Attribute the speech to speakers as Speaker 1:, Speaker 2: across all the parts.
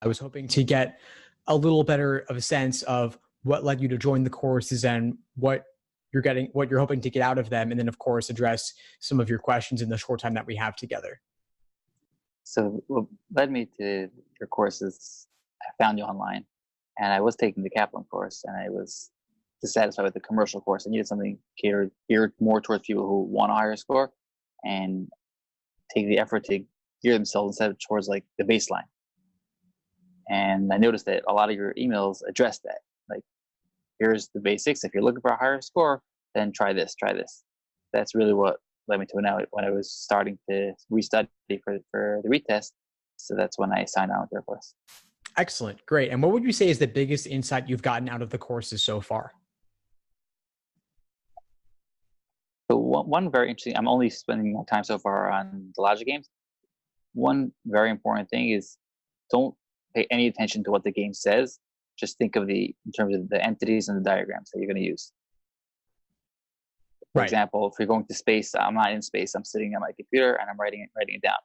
Speaker 1: I was hoping to get a little better of a sense of what led you to join the courses and what you're hoping to get out of them. And then of course, address some of your questions in the short time that we have together.
Speaker 2: So what led me to your courses, I found you online, and I was taking the Kaplan course, and I was dissatisfied with the commercial course. I needed something geared more towards people who want a higher score and take the effort to gear themselves instead of towards like the baseline. And I noticed that a lot of your emails address that. Like, here's the basics. If you're looking for a higher score, then try this, try this. That's really what led me to it now when I was starting to restudy for the retest. So that's when I signed on with your course.
Speaker 1: Excellent. Great. And what would you say is the biggest insight you've gotten out of the courses so far?
Speaker 2: So one very interesting, I'm only spending my time so far on the logic games. One very important thing is don't pay any attention to what the game says. Just think of in terms of the entities and the diagrams that you're going to use. For example, if you're going to space, I'm not in space. I'm sitting on my computer and I'm writing it down.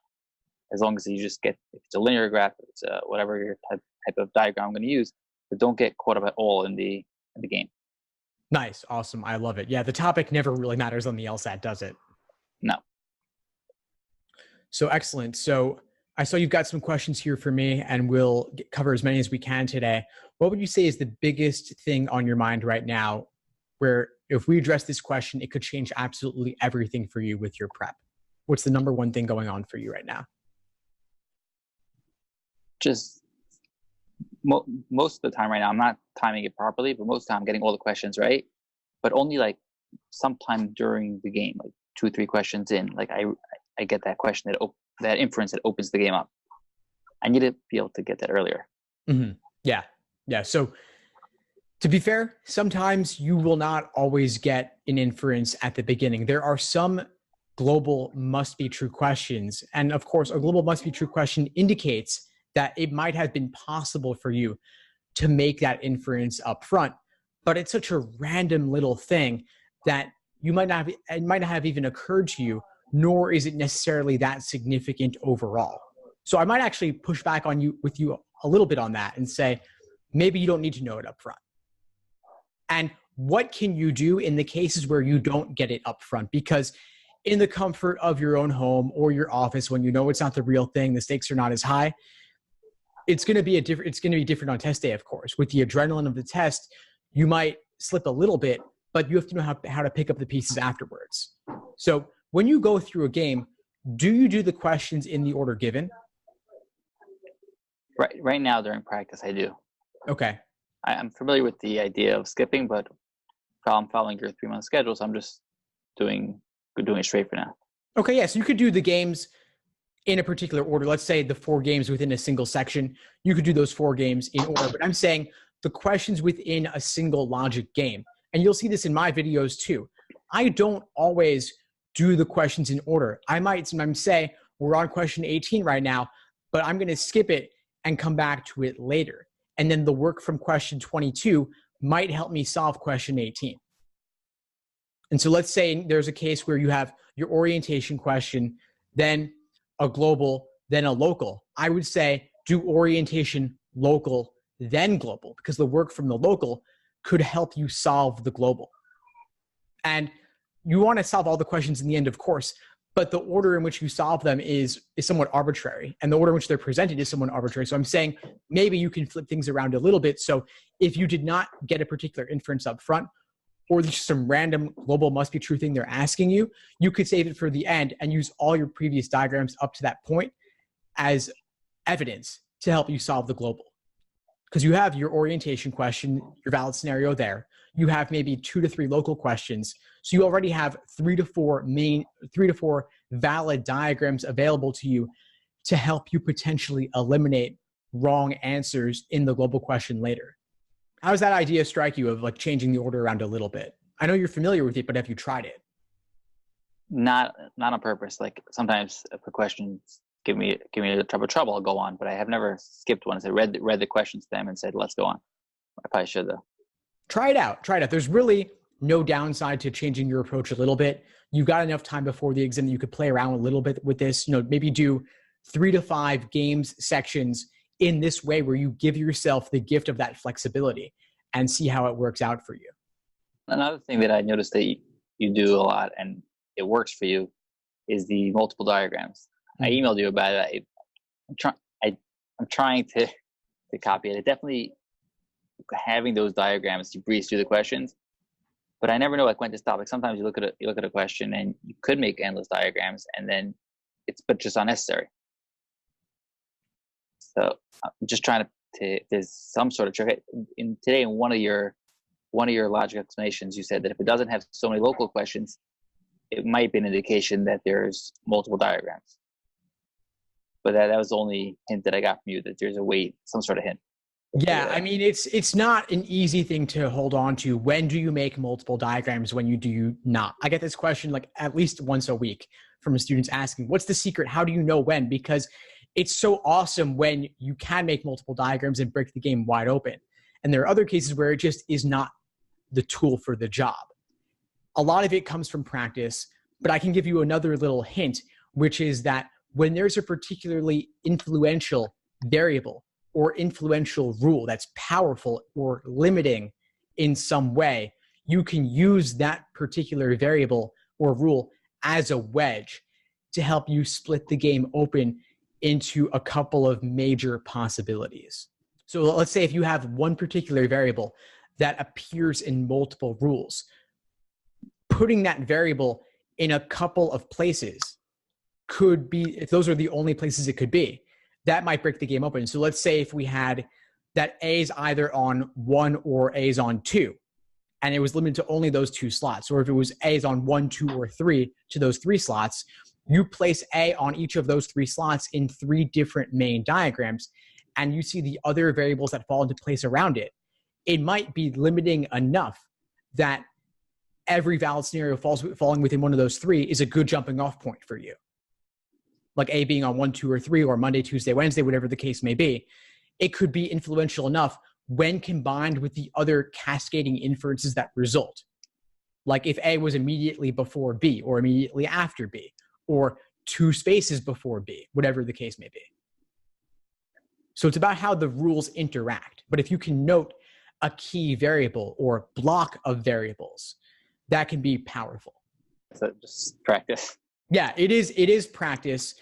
Speaker 2: As long as you just get, if it's a linear graph, if it's whatever your type of diagram I'm going to use, but don't get caught up at all in the game.
Speaker 1: Nice. Awesome. I love it. Yeah. The topic never really matters on the LSAT, does it?
Speaker 2: No.
Speaker 1: So excellent. So I saw you've got some questions here for me, and we'll cover as many as we can today. What would you say is the biggest thing on your mind right now, where if we address this question, it could change absolutely everything for you with your prep? What's the number one thing going on for you right now?
Speaker 2: Just most of the time right now, I'm not timing it properly, but most of the time I'm getting all the questions right, but only like sometime during the game, like 2-3 questions in, like I get that question, that inference that opens the game up. I need to be able to get that earlier.
Speaker 1: Mm-hmm. Yeah. So to be fair, sometimes you will not always get an inference at the beginning. There are some global must be true questions. And of course, a global must be true question indicates that it might have been possible for you to make that inference up front, but it's such a random little thing that it might not have even occurred to you, nor is it necessarily that significant overall. So I might actually push back with you a little bit on that and say, maybe you don't need to know it up front. And what can you do in the cases where you don't get it up front? Because in the comfort of your own home or your office, when you know it's not the real thing, the stakes are not as high, it's going to be different on test day, of course. With the adrenaline of the test, you might slip a little bit, but you have to know how to pick up the pieces afterwards. So when you go through a game, do you do the questions in the order given?
Speaker 2: Right now during practice, I do.
Speaker 1: Okay.
Speaker 2: I'm familiar with the idea of skipping, but I'm following your 3-month schedule, so I'm just doing it straight for now.
Speaker 1: Okay, yeah. So you could do the games in a particular order. Let's say the 4 games within a single section. You could do those 4 games in order, but I'm saying the questions within a single logic game. And you'll see this in my videos too. I don't always do the questions in order. I might sometimes say, we're on question 18 right now, but I'm going to skip it and come back to it later. And then the work from question 22 might help me solve question 18. And so let's say there's a case where you have your orientation question, then a global, then a local. I would say do orientation, local, then global, because the work from the local could help you solve the global. And you want to solve all the questions in the end, of course, but the order in which you solve them is somewhat arbitrary, and the order in which they're presented is somewhat arbitrary. So I'm saying maybe you can flip things around a little bit. So if you did not get a particular inference up front, or there's just some random global must be true thing they're asking you, you could save it for the end and use all your previous diagrams up to that point as evidence to help you solve the global. Because you have your orientation question, your valid scenario there. You have maybe 2 to 3 local questions. So you already have 3 to 4 valid diagrams available to you to help you potentially eliminate wrong answers in the global question later. How does that idea strike you of like changing the order around a little bit? I know you're familiar with it, but have you tried it?
Speaker 2: Not on purpose. Like sometimes if a question give me a trouble, I'll go on. But I have never skipped one. I said read the questions to them and said, let's go on. I probably should though.
Speaker 1: Try it out. There's really no downside to changing your approach a little bit. You've got enough time before the exam that you could play around a little bit with this. Maybe do 3 to 5 games sections in this way where you give yourself the gift of that flexibility and see how it works out for you.
Speaker 2: Another thing that I noticed that you do a lot and it works for you is the multiple diagrams. I emailed you about it. I'm trying to copy it. It definitely, having those diagrams, you breeze through the questions, but I never know like when to stop. Like sometimes you look at a question and you could make endless diagrams, and then but just unnecessary. So I'm just trying to there's some sort of trick. In one of your logic explanations, you said that if it doesn't have so many local questions, it might be an indication that there's multiple diagrams. But that was the only hint that I got from you, that there's some sort of hint.
Speaker 1: Yeah, I mean, it's not an easy thing to hold on to. When do you make multiple diagrams? When do you not? I get this question like at least once a week from students asking, what's the secret? How do you know when? Because it's so awesome when you can make multiple diagrams and break the game wide open. And there are other cases where it just is not the tool for the job. A lot of it comes from practice, but I can give you another little hint, which is that when there's a particularly influential variable or influential rule that's powerful or limiting in some way, you can use that particular variable or rule as a wedge to help you split the game open into a couple of major possibilities. So let's say if you have one particular variable that appears in multiple rules, putting that variable in a couple of places could be, if those are the only places it could be, that might break the game open. So let's say if we had that A is either on 1 or A is on 2, and it was limited to only those 2 slots, or if it was A is on 1, 2, or 3 to those 3 slots, you place A on each of those 3 slots in 3 different main diagrams, and you see the other variables that fall into place around it. It might be limiting enough that every valid scenario falling within one of those 3 is a good jumping off point for you. Like A being on 1, 2, or 3, or Monday, Tuesday, Wednesday, whatever the case may be. It could be influential enough when combined with the other cascading inferences that result. Like if A was immediately before B, or immediately after B, or 2 spaces before B, whatever the case may be. So it's about how the rules interact. But if you can note a key variable or block of variables, that can be powerful.
Speaker 2: So just practice.
Speaker 1: Yeah, it is practice,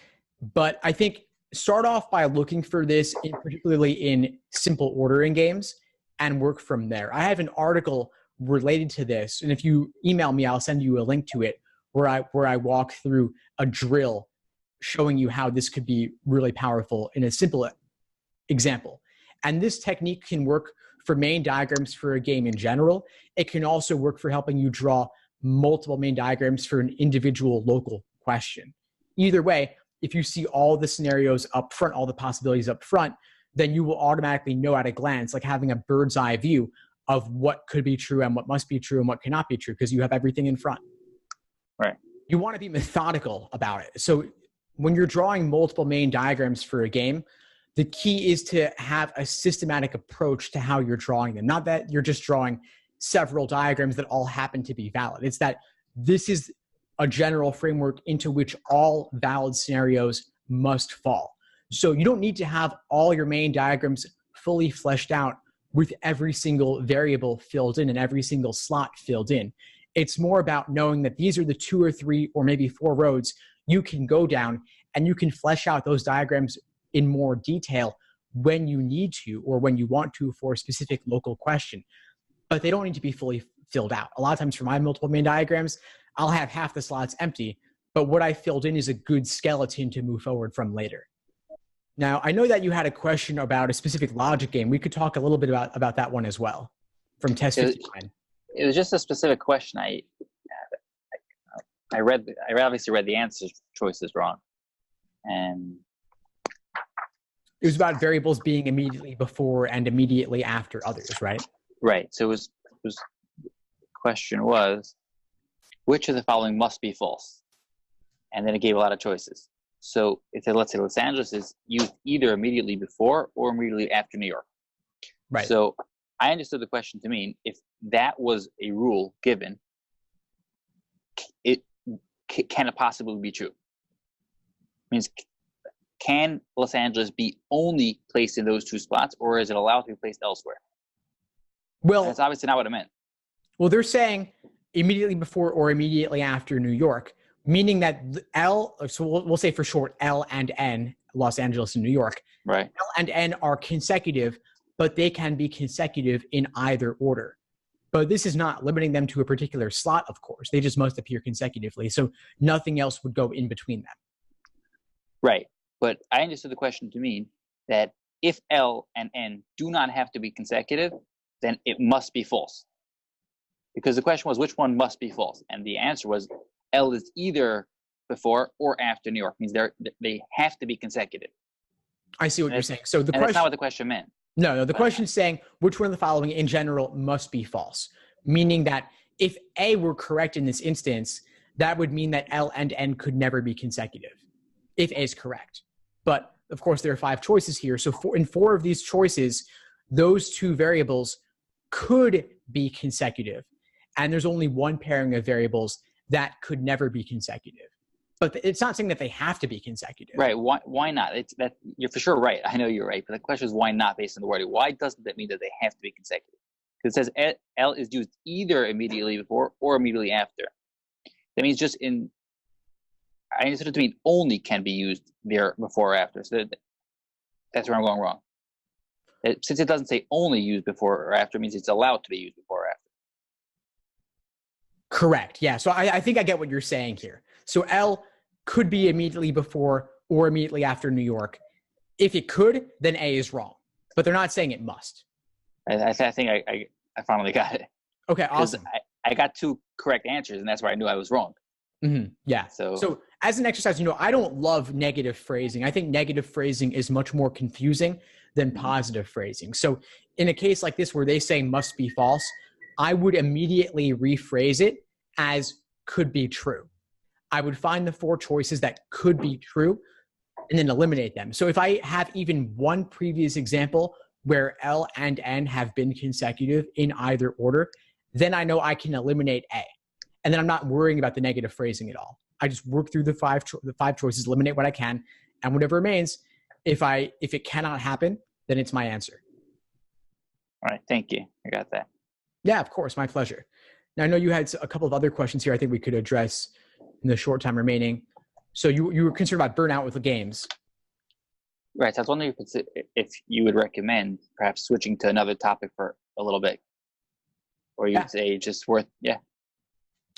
Speaker 1: but I think start off by looking for this, particularly in simple ordering games, and work from there. I have an article related to this, and if you email me, I'll send you a link to it where I walk through a drill showing you how this could be really powerful in a simple example. And this technique can work for main diagrams for a game in general. It can also work for helping you draw multiple main diagrams for an individual local question. Either way, if you see all the scenarios up front, all the possibilities up front, then you will automatically know at a glance, like having a bird's eye view of what could be true and what must be true and what cannot be true, because you have everything in front.
Speaker 2: Right.
Speaker 1: You want to be methodical about it. So when you're drawing multiple main diagrams for a game, the key is to have a systematic approach to how you're drawing them. Not that you're just drawing several diagrams that all happen to be valid. It's that this is a general framework into which all valid scenarios must fall. So you don't need to have all your main diagrams fully fleshed out with every single variable filled in and every single slot filled in. It's more about knowing that these are the 2 or 3 or maybe 4 roads you can go down, and you can flesh out those diagrams in more detail when you need to or when you want to for a specific local question. But they don't need to be fully filled out. A lot of times for my multiple main diagrams, I'll have half the slots empty, but what I filled in is a good skeleton to move forward from later. Now, I know that you had a question about a specific logic game. We could talk a little bit about that one as well from Test 59.
Speaker 2: It was just a specific question. I obviously read the answer choices wrong. And
Speaker 1: it was about variables being immediately before and immediately after others, right?
Speaker 2: Right. So the question was, which of the following must be false? And then it gave a lot of choices. So it said, let's say Los Angeles is used either immediately before or immediately after New York.
Speaker 1: Right.
Speaker 2: So I understood the question to mean if that was a rule given, can it possibly be true? Means can Los Angeles be only placed in those two spots, or is it allowed to be placed elsewhere?
Speaker 1: Well,
Speaker 2: that's obviously not what it meant.
Speaker 1: Well, they're saying immediately before or immediately after New York, meaning that L, so we'll say for short, L and N, Los Angeles and New York.
Speaker 2: Right.
Speaker 1: L and N are consecutive, but they can be consecutive in either order. But this is not limiting them to a particular slot, of course. They just must appear consecutively. So nothing else would go in between them.
Speaker 2: Right. But I understood the question to mean that if L and N do not have to be consecutive, then it must be false. Because the question was, which one must be false? And the answer was L is either before or after New York. Means they have to be consecutive.
Speaker 1: I see what you're saying. So the question,
Speaker 2: that's not what the question meant.
Speaker 1: No, the question is saying which one of the following in general must be false, meaning that if A were correct in this instance, that would mean that L and N could never be consecutive if A is correct. But of course, there are 5 choices here. So in 4 of these choices, those 2 variables could be consecutive. And there's only one pairing of variables that could never be consecutive. But it's not saying that they have to be consecutive.
Speaker 2: Right. Why not? You're for sure right. I know you're right. But the question is why not based on the wording? Why doesn't that mean that they have to be consecutive? Because it says L is used either immediately before or immediately after. That means I understood it to mean only can be used there before or after. So that's where I'm going wrong. Since it doesn't say only used before or after, it means it's allowed to be used before or after.
Speaker 1: Correct. Yeah. So I think I get what you're saying here. So L could be immediately before or immediately after New York. If it could, then A is wrong. But they're not saying it must.
Speaker 2: I think I finally got it.
Speaker 1: Okay, awesome.
Speaker 2: I got 2 correct answers, and that's where I knew I was wrong.
Speaker 1: Mm-hmm. Yeah. So as an exercise, I don't love negative phrasing. I think negative phrasing is much more confusing than positive phrasing. So in a case like this where they say must be false, I would immediately rephrase it as could be true. I would find the 4 choices that could be true and then eliminate them. So if I have even one previous example where L and N have been consecutive in either order, then I know I can eliminate A. And then I'm not worrying about the negative phrasing at all. I just work through the 5 choices, eliminate what I can, and whatever remains, if it cannot happen, then it's my answer.
Speaker 2: All right, thank you. I got that.
Speaker 1: Yeah, of course, my pleasure. Now I know you had a couple of other questions here I think we could address in the short time remaining. So you were concerned about burnout with the games.
Speaker 2: Right, so I was wondering if you would recommend perhaps switching to another topic for a little bit. Or you'd say just worth,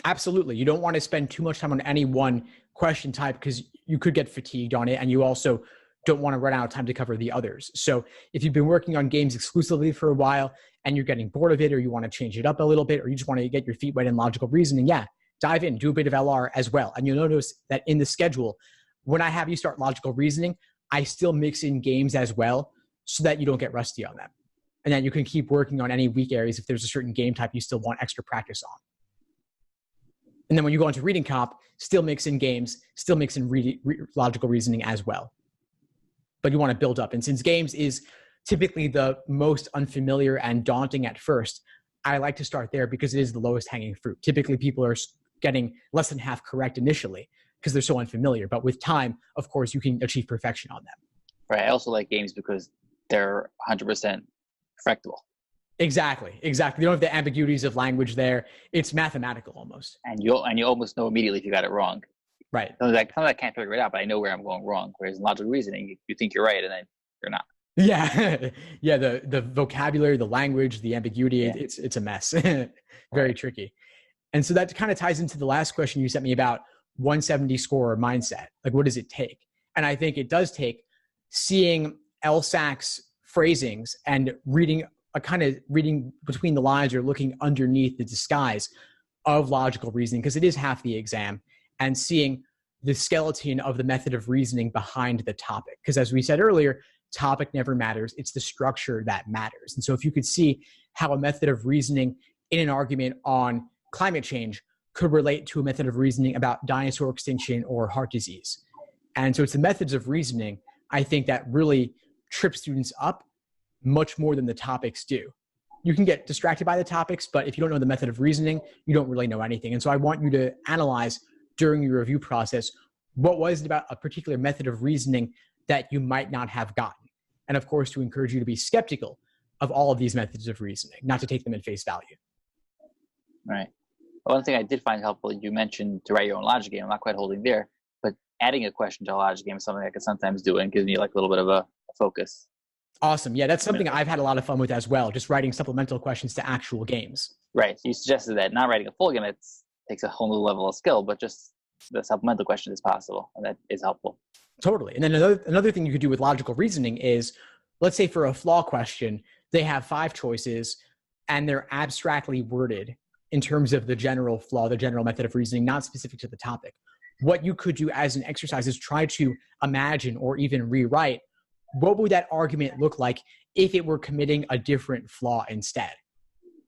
Speaker 1: Absolutely. You don't want to spend too much time on any one question type because you could get fatigued on it, and you also don't want to run out of time to cover the others. So if you've been working on games exclusively for a while and you're getting bored of it, or you want to change it up a little bit, or you just want to get your feet wet in logical reasoning, dive in, do a bit of LR as well. And you'll notice that in the schedule, when I have you start logical reasoning, I still mix in games as well so that you don't get rusty on them. And then you can keep working on any weak areas if there's a certain game type you still want extra practice on. And then when you go into reading comp, still mix in games, still mix in logical reasoning as well. But you want to build up. And since games is typically the most unfamiliar and daunting at first, I like to start there because it is the lowest hanging fruit. Typically, people are getting less than half correct initially because they're so unfamiliar. But with time, of course, you can achieve perfection on them.
Speaker 2: Right. I also like games because they're 100% perfectible.
Speaker 1: Exactly. You don't have the ambiguities of language there. It's mathematical almost.
Speaker 2: And you almost know immediately if you got it wrong.
Speaker 1: Right.
Speaker 2: So I can't figure it out, but I know where I'm going wrong. Whereas in logical reasoning, you think you're right and then you're not.
Speaker 1: Yeah. Yeah. The vocabulary, the language, the ambiguity, it's a mess. Very tricky. And so that kind of ties into the last question you sent me about 170 score mindset. Like, what does it take? And I think it does take seeing LSAC's phrasings and reading between the lines or looking underneath the disguise of logical reasoning, because it is half the exam, and seeing the skeleton of the method of reasoning behind the topic. Because as we said earlier, topic never matters. It's the structure that matters. And so if you could see how a method of reasoning in an argument on climate change could relate to a method of reasoning about dinosaur extinction or heart disease. And so it's the methods of reasoning, I think, that really trip students up much more than the topics do. You can get distracted by the topics, but if you don't know the method of reasoning, you don't really know anything. And so I want you to analyze during your review process, what was it about a particular method of reasoning that you might not have gotten. And of course, to encourage you to be skeptical of all of these methods of reasoning, not to take them at face value.
Speaker 2: Right. One thing I did find helpful, you mentioned to write your own logic game. I'm not quite holding there, but adding a question to a logic game is something I can sometimes do and gives me like a little bit of a focus.
Speaker 1: Awesome. Yeah, that's something I've had a lot of fun with as well, just writing supplemental questions to actual games.
Speaker 2: Right. So you suggested that not writing a full game, it takes a whole new level of skill, but just the supplemental question is possible, and that is helpful.
Speaker 1: Totally. And then another thing you could do with logical reasoning is, let's say for a flaw question, they have 5 choices and they're abstractly worded in terms of the general flaw, the general method of reasoning, not specific to the topic. What you could do as an exercise is try to imagine or even rewrite what would that argument look like if it were committing a different flaw instead.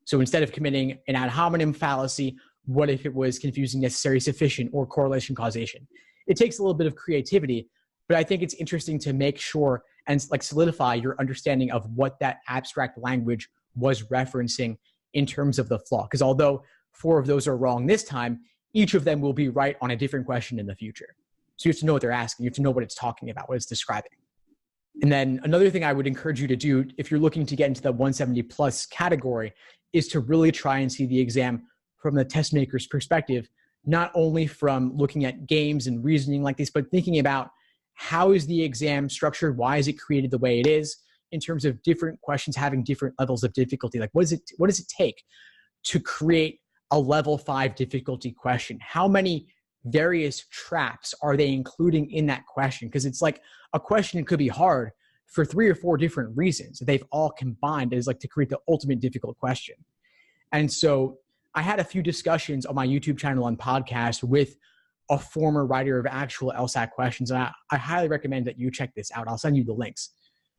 Speaker 1: So instead of committing an ad hominem fallacy, what if it was confusing necessary sufficient or correlation causation? It takes a little bit of creativity, but I think it's interesting to make sure and like solidify your understanding of what that abstract language was referencing in terms of the flaw. Because although 4 of those are wrong this time, each of them will be right on a different question in the future. So you have to know what they're asking. You have to know what it's talking about, what it's describing. And then another thing I would encourage you to do if you're looking to get into the 170 plus category is to really try and see the exam from the test maker's perspective, not only from looking at games and reasoning like this, but thinking about how is the exam structured? Why is it created the way it is in terms of different questions having different levels of difficulty? Like what does it take to create a level 5 difficulty question? How many various traps are they including in that question? Because it's like a question could be hard for 3 or 4 different reasons. They've all combined as like to create the ultimate difficult question. And so I had a few discussions on my YouTube channel and podcast with a former writer of actual LSAT questions. And I highly recommend that you check this out. I'll send you the links.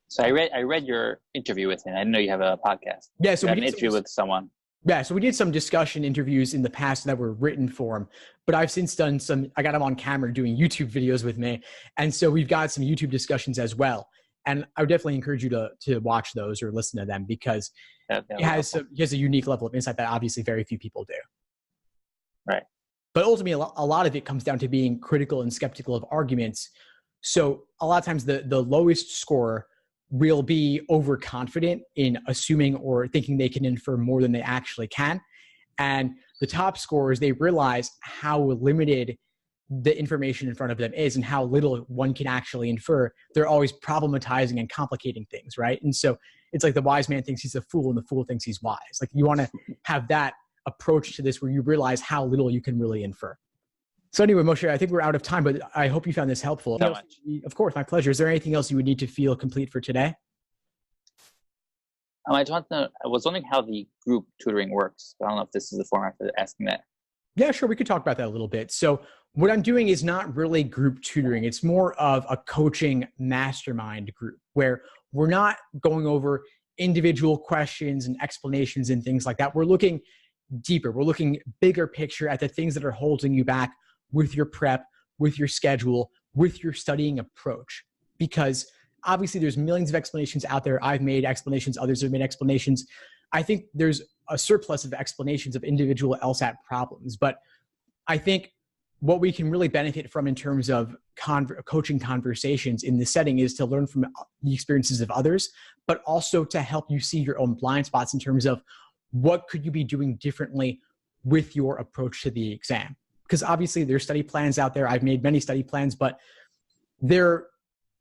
Speaker 2: So I read your interview with him. I didn't know you have a podcast.
Speaker 1: Yeah, so
Speaker 2: we had an interview with someone.
Speaker 1: Yeah, so we did some discussion interviews in the past that were written for him, but I've since done I got him on camera doing YouTube videos with me. And so we've got some YouTube discussions as well. And I would definitely encourage you to watch those or listen to them because he has a unique level of insight that obviously very few people do.
Speaker 2: Right.
Speaker 1: But ultimately, a lot of it comes down to being critical and skeptical of arguments. So a lot of times the lowest scorer will be overconfident in assuming or thinking they can infer more than they actually can. And the top scorers, they realize how limited the information in front of them is and how little one can actually infer. They're always problematizing and complicating things, right? And so it's like the wise man thinks he's a fool and the fool thinks he's wise. Like you want to have that approach to this where you realize how little you can really infer. So anyway, Moshe, I think we're out of time, but I hope you found this helpful.
Speaker 2: So much.
Speaker 1: Of course, my pleasure. Is there anything else you would need to feel complete for today?
Speaker 2: I was wondering how the group tutoring works. I don't know if this is the format for asking that.
Speaker 1: Yeah, sure. We could talk about that a little bit. So what I'm doing is not really group tutoring. It's more of a coaching mastermind group where we're not going over individual questions and explanations and things like that. We're looking deeper. We're looking bigger picture at the things that are holding you back with your prep, with your schedule, with your studying approach. Because obviously there's millions of explanations out there. I've made explanations. Others have made explanations. I think there's a surplus of explanations of individual LSAT problems. But I think what we can really benefit from in terms of coaching conversations in this setting is to learn from the experiences of others, but also to help you see your own blind spots in terms of what could you be doing differently with your approach to the exam. Because obviously there's study plans out there. I've made many study plans, but they're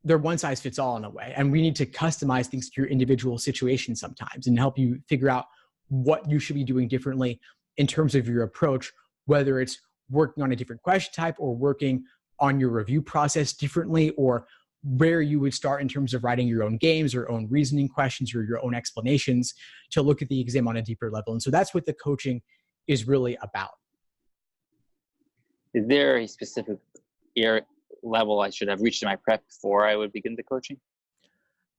Speaker 1: one size fits all in a way. And we need to customize things to your individual situation sometimes and help you figure out what you should be doing differently in terms of your approach, whether it's working on a different question type or working on your review process differently, or where you would start in terms of writing your own games or own reasoning questions or your own explanations to look at the exam on a deeper level. And so that's what the coaching is really about.
Speaker 2: Is there a specific level I should have reached in my prep before I would begin the coaching?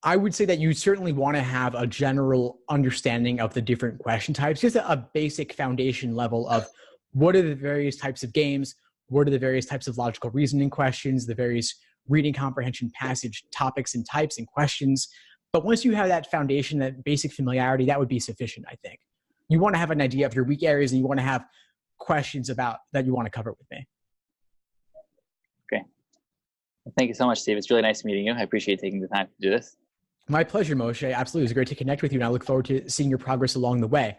Speaker 1: I would say that you certainly want to have a general understanding of the different question types, just a basic foundation level of what are the various types of games, what are the various types of logical reasoning questions, the various reading comprehension passage topics and types and questions. But once you have that foundation, that basic familiarity, that would be sufficient, I think. You want to have an idea of your weak areas and you want to have questions about that you want to cover with me.
Speaker 2: Okay. Thank you so much, Steve. It's really nice meeting you. I appreciate taking the time to do this.
Speaker 1: My pleasure, Moshe. Absolutely. It was great to connect with you, and I look forward to seeing your progress along the way.